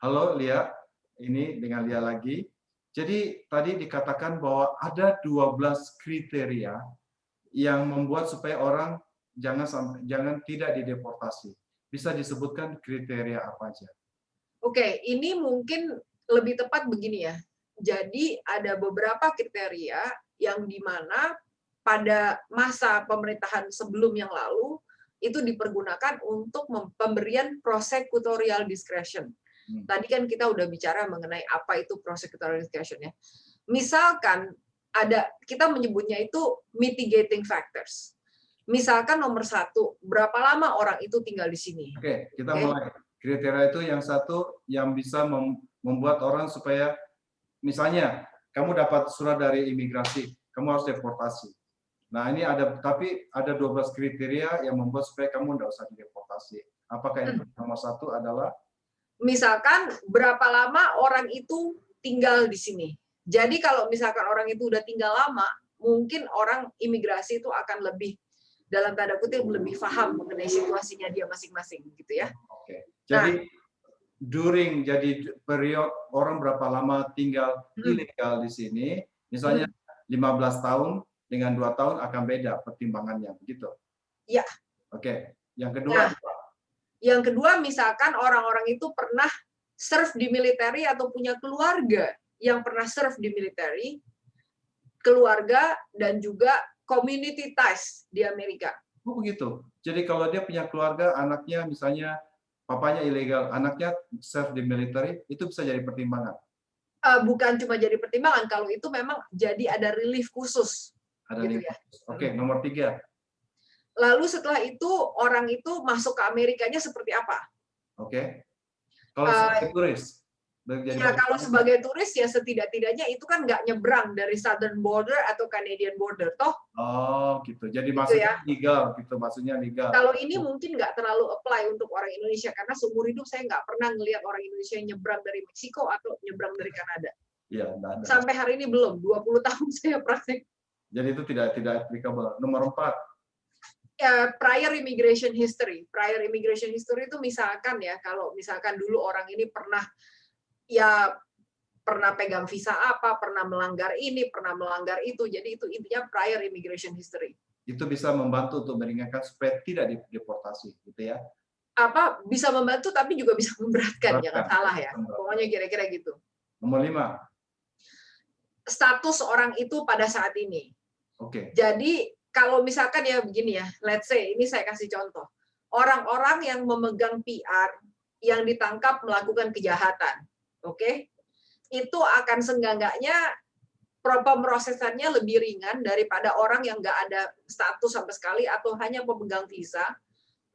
Halo Lia, ini dengan Lia lagi. Jadi tadi dikatakan bahwa ada 12 kriteria yang membuat supaya orang jangan tidak dideportasi. Bisa disebutkan kriteria apa aja? Oke, ini mungkin lebih tepat begini ya. Jadi ada beberapa kriteria yang di mana pada masa pemerintahan sebelum yang lalu itu dipergunakan untuk pemberian prosecutorial discretion. Hmm. Tadi kan kita udah bicara mengenai apa itu prosecutorial discretion ya. Misalkan kita menyebutnya itu mitigating factors. Misalkan nomor satu, berapa lama orang itu tinggal di sini? Oke, kita Oke. mulai. Kriteria itu yang satu yang bisa membuat orang supaya misalnya kamu dapat surat dari imigrasi, kamu harus deportasi. Nah, ini tapi ada 12 kriteria yang membuat supaya kamu tidak usah dideportasi. Apakah itu nomor satu adalah? Misalkan berapa lama orang itu tinggal di sini. Jadi kalau misalkan orang itu udah tinggal lama, mungkin orang imigrasi itu akan lebih dalam tanda kutip lebih paham mengenai situasinya dia masing-masing gitu ya. Oke. Nah, Jadi period orang berapa lama tinggal ilegal di sini, misalnya 15 tahun dengan 2 tahun akan beda pertimbangannya, begitu? ya. Oke. Yang kedua, Nah, yang kedua misalkan orang-orang itu pernah serve di military atau punya keluarga yang pernah serve di military, keluarga dan juga community ties di Amerika. oh begitu. Jadi kalau dia punya keluarga, anaknya misalnya papanya ilegal, anaknya serve di military, itu bisa jadi pertimbangan. Bukan cuma jadi pertimbangan, kalau itu memang jadi ada relief khusus. Ada Gitu lima. ya. Oke, nomor 3. Lalu setelah itu orang itu masuk ke Amerikanya seperti apa? Oke. Kalau sebagai turis, Ya kalau sebagai turis ya setidak-tidaknya itu kan nggak nyebrang dari southern border atau Canadian border, toh? oh gitu. Jadi Gitu maksudnya ya. legal gitu, maksudnya legal. Kalau ini mungkin nggak terlalu apply untuk orang Indonesia karena seumur hidup saya nggak pernah ngelihat orang Indonesia yang nyebrang dari Meksiko atau nyebrang dari Kanada. Iya, enggak ada. Sampai hari ini belum, 20 tahun saya praktek. Jadi itu tidak applicable. Nomor 4. Prior immigration history. Prior immigration history itu misalkan ya, kalau misalkan dulu orang ini pernah pegang visa apa, pernah melanggar ini, pernah melanggar itu. Jadi itu intinya prior immigration history. Itu bisa membantu untuk meringankan supaya tidak deportasi, gitu ya. Bisa membantu tapi juga bisa memberatkan, jangan salah ya. Pokoknya kira-kira gitu. Nomor 5. Status orang itu pada saat ini. Oke. Jadi kalau misalkan ya begini ya, let's say ini saya kasih contoh. Orang-orang yang memegang PR yang ditangkap melakukan kejahatan, oke? Itu akan seenggak-enggaknya pemrosesannya lebih ringan daripada orang yang nggak ada status sama sekali atau hanya pemegang visa.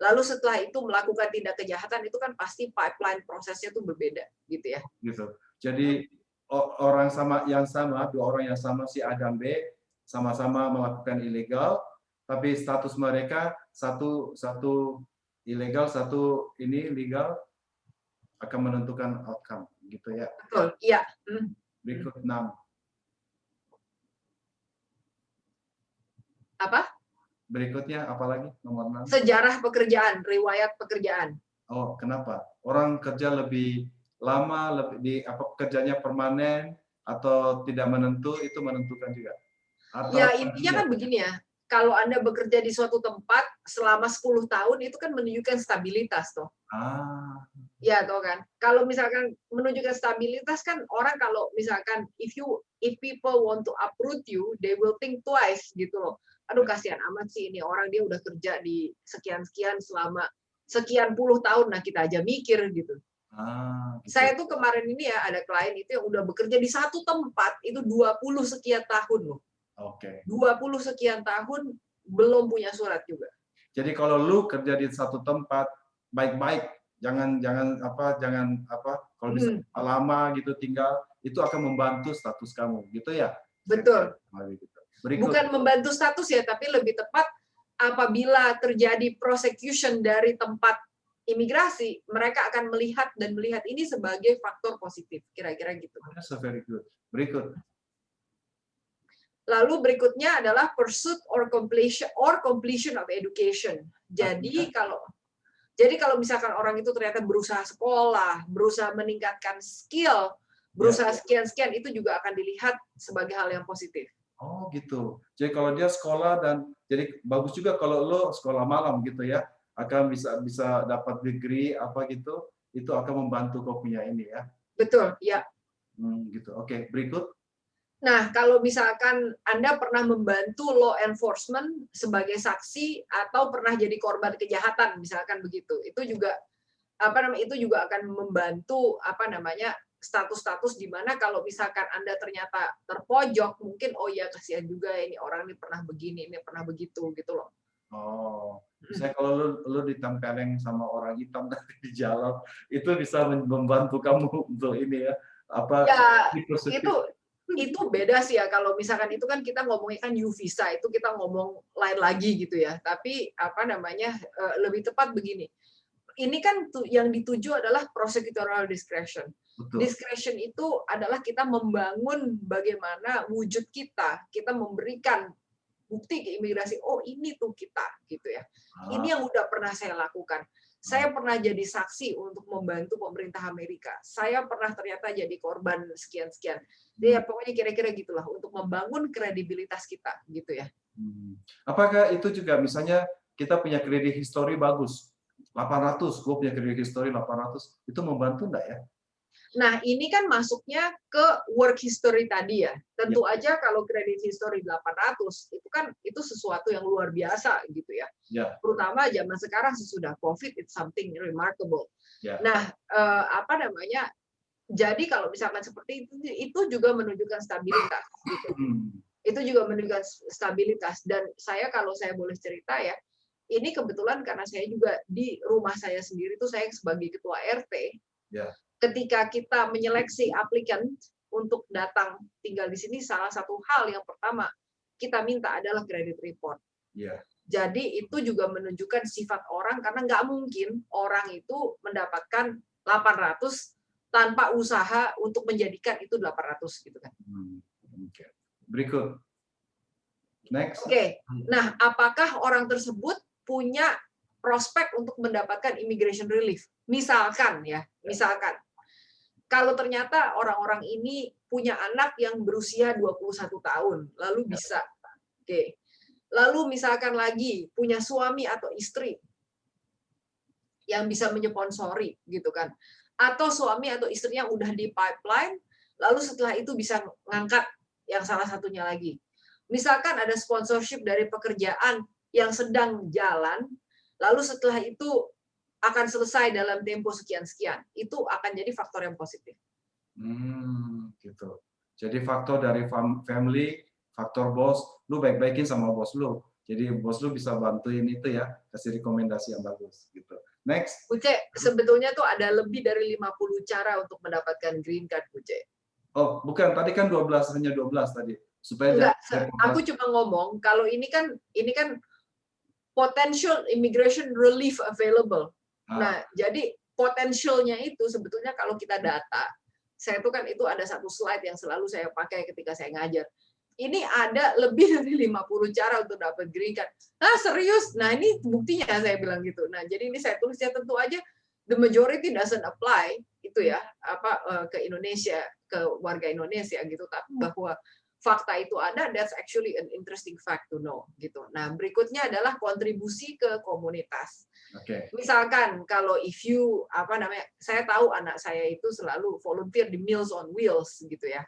Lalu setelah itu melakukan tindak kejahatan itu kan pasti pipeline prosesnya tuh berbeda, gitu ya. Gitu. Jadi dua orang yang sama si A dan B sama-sama melakukan ilegal, tapi status mereka satu ilegal, satu ini legal akan menentukan outcome, gitu ya. Betul, iya. Berikut 6. Apa? Berikutnya apalagi nomor 6? Sejarah pekerjaan, riwayat pekerjaan. Oh, kenapa? Orang kerja lebih lama, kerjanya permanen atau tidak menentu, itu menentukan juga. Atau Ya intinya kan begini ya, kalau Anda bekerja di suatu tempat selama 10 tahun itu kan menunjukkan stabilitas toh. Ya toh kan. Kalau misalkan menunjukkan stabilitas kan orang kalau misalkan if people want to uproot you, they will think twice gitu loh. Aduh kasihan amat sih ini orang dia udah kerja di sekian-sekian selama sekian puluh tahun, nah kita aja mikir gitu. Gitu. Saya tuh kemarin ini ya ada klien itu yang udah bekerja di satu tempat itu 20 sekian tahun loh. Oke. 20 sekian tahun belum punya surat juga. Jadi kalau lu kerja di satu tempat baik-baik, jangan kalau bisa lama gitu tinggal, itu akan membantu status kamu, gitu ya? Betul. Berikut. Bukan membantu status ya, tapi lebih tepat apabila terjadi prosecution dari tempat imigrasi, mereka akan melihat ini sebagai faktor positif, kira-kira gitu. That's very good. Berikut. Lalu berikutnya adalah pursuit or completion of education. Jadi kalau Jadi kalau misalkan orang itu ternyata berusaha sekolah, berusaha meningkatkan skill, Ya. berusaha sekian-sekian, itu juga akan dilihat sebagai hal yang positif. Oh gitu. Jadi kalau dia sekolah dan jadi bagus juga kalau lo sekolah malam gitu ya, akan bisa bisa dapat degree apa gitu, itu akan membantu kau punya ini ya. Betul, ya. Gitu. Oke, berikut. Nah, kalau misalkan Anda pernah membantu law enforcement sebagai saksi atau pernah jadi korban kejahatan, misalkan begitu, itu juga itu juga akan membantu status-status di mana kalau misalkan Anda ternyata terpojok, mungkin oh ya kasihan juga ini orang ini pernah begini, ini pernah begitu gitu loh. Oh, misalnya kalau lu ditempeleng sama orang hitam nanti di jalan, itu bisa membantu kamu untuk ini ya, apa Ya, positif. itu beda sih ya. Kalau misalkan itu kan kita ngomongin kan U visa, itu kita ngomong lain lagi gitu ya. Tapi lebih tepat begini. Ini kan yang dituju adalah prosecutorial discretion. Betul. Discretion itu adalah kita membangun bagaimana wujud kita memberikan bukti ke imigrasi, oh ini tuh kita gitu ya. Ini yang udah pernah saya lakukan. Saya pernah jadi saksi untuk membantu pemerintah Amerika. Saya pernah ternyata jadi korban sekian-sekian. Jadi ya, pokoknya kira-kira gitulah untuk membangun kredibilitas kita gitu ya. Apakah itu juga misalnya kita punya kredit history bagus, 800, gue punya kredit history 800, itu membantu enggak ya? Nah, ini kan masuknya ke work history tadi ya. Tentu aja kalau credit history 800, itu sesuatu yang luar biasa gitu ya. Terutama zaman sekarang sesudah COVID, it's something remarkable. Nah, jadi kalau misalkan seperti itu juga menunjukkan stabilitas gitu. Itu juga menunjukkan stabilitas, dan kalau saya boleh cerita ya, ini kebetulan karena saya juga di rumah saya sendiri tuh saya sebagai ketua RT. Ketika kita menyeleksi aplikan untuk datang tinggal di sini, salah satu hal yang pertama kita minta adalah credit report. Jadi itu juga menunjukkan sifat orang, karena nggak mungkin orang itu mendapatkan 800 tanpa usaha untuk menjadikan itu 800 gitu kan. Berikut. Next. Oke. Nah, apakah orang tersebut punya prospek untuk mendapatkan immigration relief? Misalkan kalau ternyata orang-orang ini punya anak yang berusia 21 tahun, lalu bisa. Oke. Lalu misalkan lagi punya suami atau istri yang bisa menyponsori gitu kan. Atau suami atau istrinya udah di pipeline, lalu setelah itu bisa ngangkat yang salah satunya lagi. Misalkan ada sponsorship dari pekerjaan yang sedang jalan, lalu setelah itu akan selesai dalam tempo sekian-sekian. Itu akan jadi faktor yang positif. Gitu. Jadi faktor dari family, faktor bos, lu baik-baikin sama bos lu. Jadi bos lu bisa bantuin itu ya, kasih rekomendasi yang bagus gitu. Next. Uce, sebetulnya tuh ada lebih dari 50 cara untuk mendapatkan green card, Uce. Oh, bukan, tadi kan 12, hanya 12 tadi. Supaya enggak, aku cuma ngomong kalau ini kan potential immigration relief available. Nah, jadi potensialnya itu sebetulnya kalau kita data, saya tuh kan itu ada satu slide yang selalu saya pakai ketika saya ngajar. Ini ada lebih dari 50 cara untuk dapat green card. Nah, serius? Nah, ini buktinya saya bilang gitu. Nah, jadi ini saya tulisnya tentu aja the majority doesn't apply itu ya, ke Indonesia, ke warga Indonesia gitu, tapi bahwa fakta itu ada, that's actually an interesting fact to know gitu. Nah, berikutnya adalah kontribusi ke komunitas. Misalkan kalau saya tahu anak saya itu selalu volunteer di Meals on Wheels gitu ya.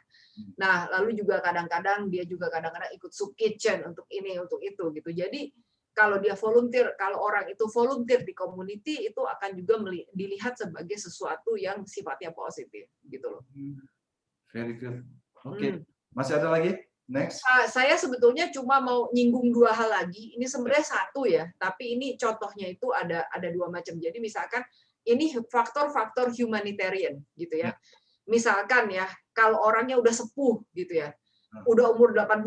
Nah, lalu juga kadang-kadang ikut soup kitchen untuk ini, untuk itu gitu. Jadi kalau orang itu volunteer di community, itu akan juga dilihat sebagai sesuatu yang sifatnya positif gitu loh. Very good. Oke. Masih ada lagi? Next. Saya sebetulnya cuma mau nyinggung dua hal lagi. Ini sebenarnya satu ya, tapi ini contohnya itu ada dua macam. Jadi misalkan ini faktor-faktor humanitarian gitu ya. Misalkan ya, kalau orangnya udah sepuh gitu ya, udah umur 85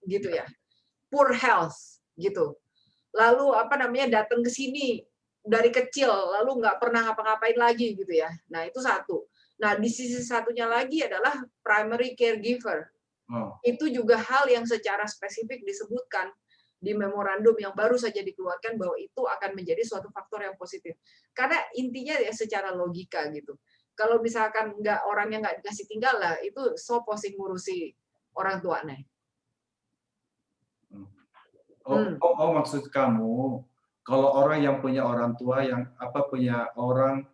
gitu ya, poor health gitu. Lalu datang ke sini dari kecil, lalu nggak pernah ngapa-ngapain lagi gitu ya. Nah, itu satu. Nah, di sisi satunya lagi adalah primary caregiver. Itu juga hal yang secara spesifik disebutkan di memorandum yang baru saja dikeluarkan bahwa itu akan menjadi suatu faktor yang positif. Karena intinya ya secara logika gitu. Kalau misalkan orangnya nggak dikasih tinggal lah, itu so posing ngurusi orang tua nih. Maksud kamu kalau orang yang punya orang tua yang punya orang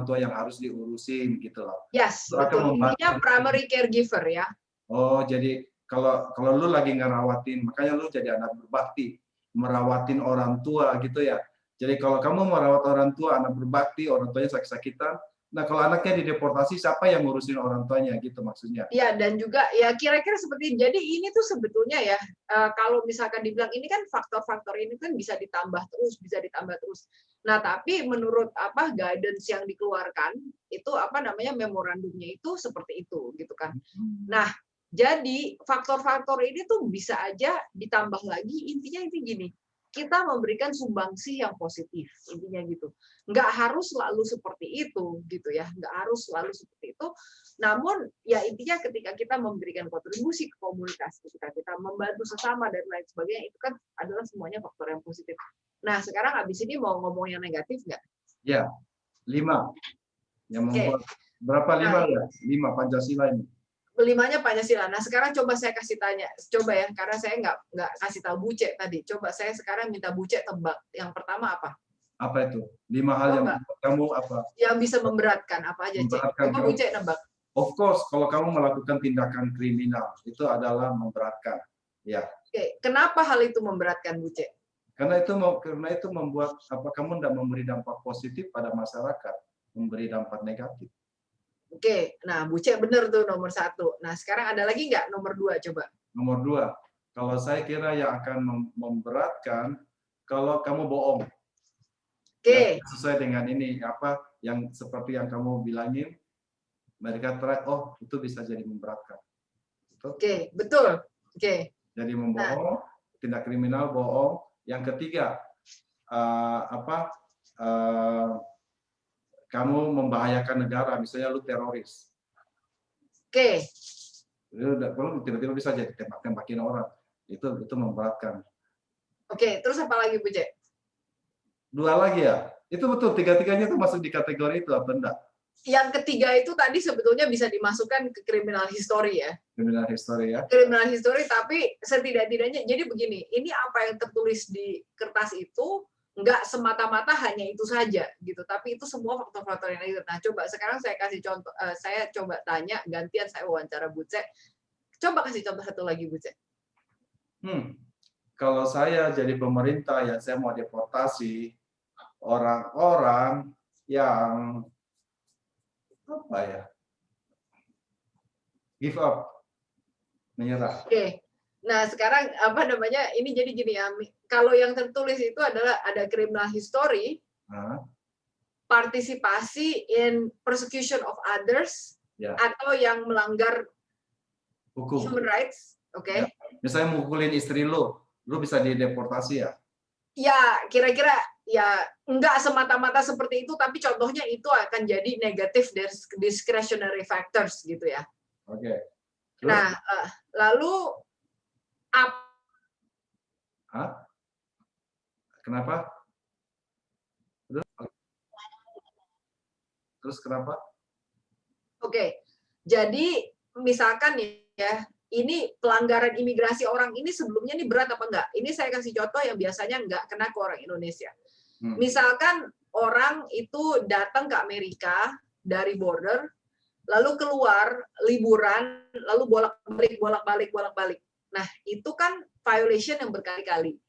tua yang harus diurusin gitu loh. Yes, betul. Intinya primary caregiver ya. Oh, jadi kalau lu lagi ngerawatin, makanya lu jadi anak berbakti, merawatin orang tua gitu ya. Jadi kalau kamu merawat orang tua, anak berbakti, orang tuanya sakit-sakitan, nah kalau anaknya dideportasi, siapa yang ngurusin orang tuanya gitu maksudnya? Ya, dan juga ya kira-kira seperti jadi ini tuh sebetulnya ya kalau misalkan dibilang ini kan faktor-faktor ini kan bisa ditambah terus. Nah, tapi menurut guidance yang dikeluarkan itu memorandumnya itu seperti itu gitu kan. Nah, jadi faktor-faktor ini tuh bisa aja ditambah lagi, intinya itu gini. Kita memberikan sumbangsih yang positif, intinya gitu. Nggak harus selalu seperti itu, gitu ya. Nggak harus selalu seperti itu. Namun, ya intinya ketika kita memberikan kontribusi ke komunitas, ketika kita membantu sesama dan lain sebagainya, itu kan adalah semuanya faktor yang positif. Nah, sekarang habis ini mau ngomong yang negatif nggak? Ya, 5. Yang membuat berapa 5 ya? 5 Pancasila ini. 5-nya Pancasila. Nah, sekarang coba saya kasih tanya. Coba ya, karena saya nggak kasih tahu Buce tadi. Coba saya sekarang minta Buce tebak. Yang pertama apa? Apa itu? 5 hal yang membuat kamu apa? Yang bisa memberatkan, apa aja, Cek? Coba Buce nebak. Of course, kalau kamu melakukan tindakan kriminal, itu adalah memberatkan. Ya. Oke, kenapa hal itu memberatkan, Buce? Karena itu membuat kamu tidak memberi dampak positif pada masyarakat, memberi dampak negatif. Oke, nah Buce bener tuh nomor 1. Nah sekarang ada lagi nggak nomor 2 coba? Nomor 2, kalau saya kira yang akan memberatkan kalau kamu bohong. Oke. Ya, sesuai dengan ini yang seperti yang kamu bilangin, mereka itu bisa jadi memberatkan. Oke, betul. Oke. Jadi membohong, tindak kriminal, bohong. Yang ketiga, kamu membahayakan negara, misalnya lu teroris. Oke. Kalau tiba-tiba bisa jadi tembak-tembakin orang, itu memberatkan. Oke, terus apa lagi, Bu Cek? 2 lagi ya? Itu betul, 3-tiganya itu masuk di kategori itu apa enggak? Yang ketiga itu tadi sebetulnya bisa dimasukkan ke criminal history ya. Criminal history ya. Criminal history, tapi setidak-tidaknya, jadi begini, ini apa yang tertulis di kertas itu nggak semata-mata hanya itu saja gitu, tapi itu semua faktor-faktor yang itu. Nah, coba sekarang saya kasih contoh, saya coba tanya gantian, saya wawancara Buce. Coba kasih contoh satu lagi, Buce. Kalau saya jadi pemerintah ya, saya mau deportasi orang-orang yang give up, menyerah. Oke. Nah, sekarang ini jadi gini ya. Kalau yang tertulis itu adalah ada criminal history, partisipasi in persecution of others, atau yang melanggar hukum, human rights. Oke. Ya. Misalnya mukulin istri lu bisa dideportasi ya? Ya, kira-kira ya enggak semata-mata seperti itu, tapi contohnya itu akan jadi negative discretionary factors gitu ya. Oke. Nah, lalu kenapa? Terus kenapa? Oke, jadi misalkan ya, ini pelanggaran imigrasi orang ini sebelumnya ini berat apa enggak? Ini saya kasih contoh yang biasanya enggak kena ke orang Indonesia. Misalkan orang itu datang ke Amerika dari border, lalu keluar liburan, lalu bolak-balik. Nah, itu kan violation yang berkali-kali.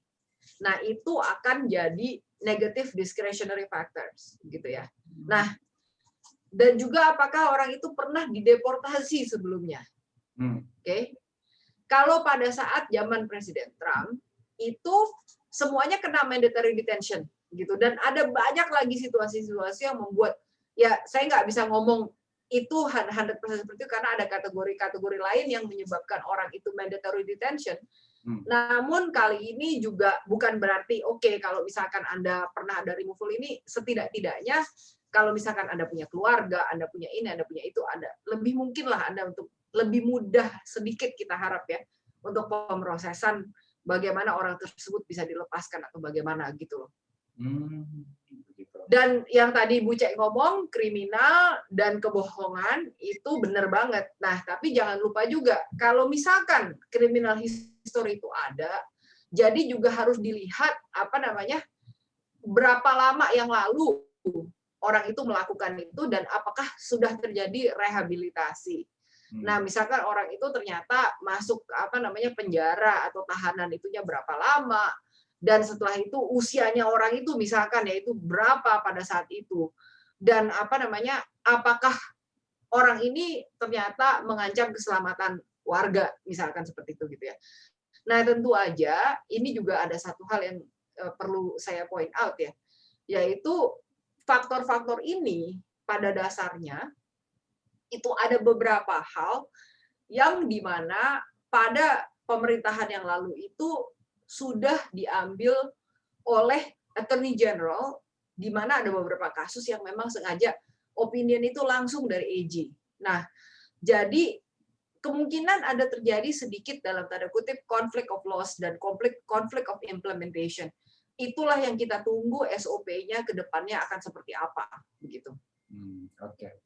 Nah, itu akan jadi negative discretionary factors, gitu ya. Nah, dan juga apakah orang itu pernah dideportasi sebelumnya? Oke. Kalau pada saat zaman Presiden Trump, itu semuanya kena mandatory detention, gitu. Dan ada banyak lagi situasi-situasi yang membuat, ya saya nggak bisa ngomong itu 100% seperti itu karena ada kategori-kategori lain yang menyebabkan orang itu mandatory detention. Namun kali ini juga bukan berarti kalau misalkan Anda pernah ada removal ini, setidak-tidaknya kalau misalkan Anda punya keluarga, Anda punya ini, Anda punya itu, ada lebih mungkin lah Anda untuk lebih mudah sedikit kita harap ya untuk pemrosesan bagaimana orang tersebut bisa dilepaskan atau bagaimana gitu loh. Begitu. Dan yang tadi Bu Cek ngomong, kriminal dan kebohongan itu benar banget. Nah, tapi jangan lupa juga, kalau misalkan criminal history itu ada, jadi juga harus dilihat apa namanya, berapa lama yang lalu orang itu melakukan itu dan apakah sudah terjadi rehabilitasi. Nah, misalkan orang itu ternyata masuk apa namanya penjara atau tahanan itunya berapa lama, dan setelah itu usianya orang itu misalkan ya itu berapa pada saat itu, dan apa namanya apakah orang ini ternyata mengancam keselamatan warga misalkan seperti itu gitu ya. Nah, tentu aja ini juga ada satu hal yang perlu saya point out ya, yaitu faktor-faktor ini pada dasarnya itu ada beberapa hal yang dimana pada pemerintahan yang lalu itu sudah diambil oleh Attorney General, di mana ada beberapa kasus yang memang sengaja opinion itu langsung dari AG. Nah, jadi kemungkinan ada terjadi sedikit dalam tanda kutip conflict of laws dan conflict of implementation. Itulah yang kita tunggu SOP-nya ke depannya akan seperti apa, begitu. Oke.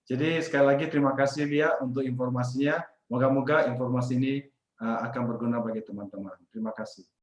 Jadi sekali lagi terima kasih Lia untuk informasinya. Moga-moga informasi ini akan berguna bagi teman-teman. Terima kasih.